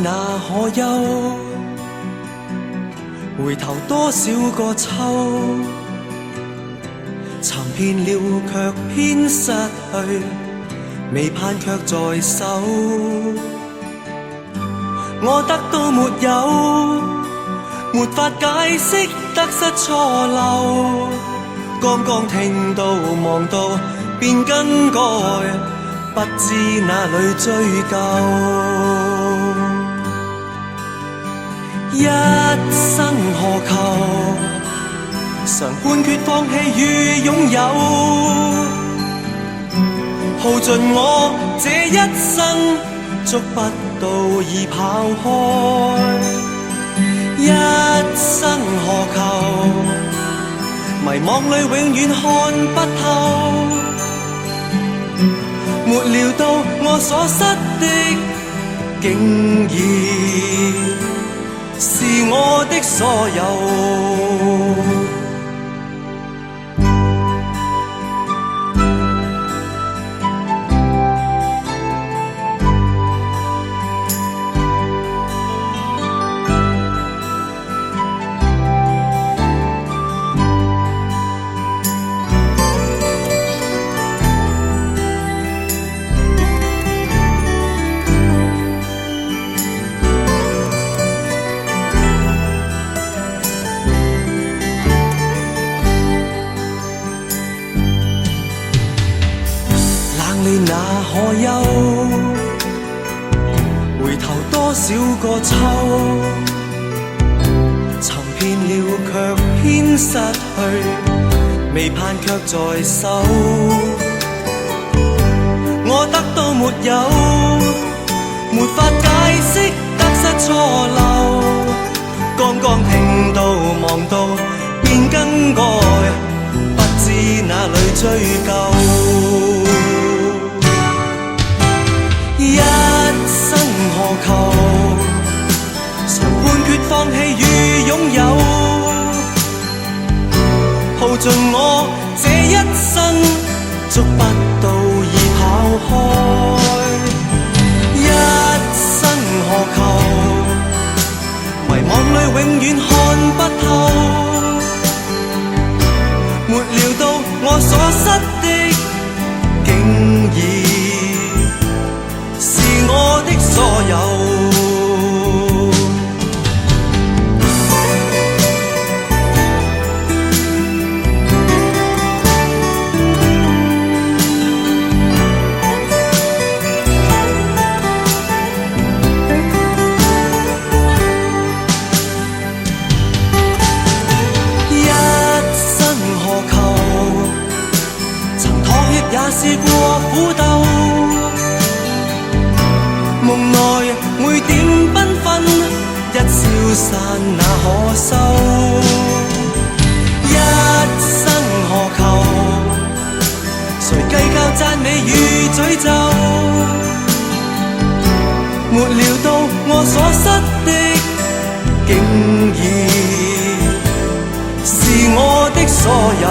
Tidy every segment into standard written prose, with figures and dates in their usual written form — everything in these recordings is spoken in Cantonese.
哪可休？回頭多少個秋，尋遍了卻偏失去，未盼卻在手。我得到沒有，沒法解釋得失錯漏。剛剛聽到望到便更改，不知哪裏追究。一生何求，常判決放棄與擁有，耗盡我這一生，捉不到已跑開。一生何求，迷惘裏永遠看不透，沒料到我所失的，竟然是我的所有。你哪可休？回頭多少個秋，尋遍了卻偏失去，未盼卻在手。我得到沒有，沒法解釋得失錯漏。剛剛聽到望到便更改，不知哪裏追究。一生何求，常判決放棄與擁有，耗盡我這一生，捉不到已跑開。一生何求，迷惘裏永遠看不透，沒料到我所失的，竟然是我的所有。一生何求，曾妥協也試過苦鬥，夢內每點繽紛，一消散那可收。一生何求，誰計較讚美與詛咒，沒料到我所失的，竟然是我的所有。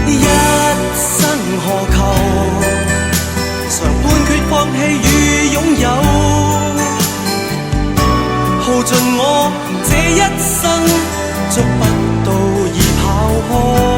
一生何求，常判決放棄與擁有，耗盡我這一生，捉不到已跑開。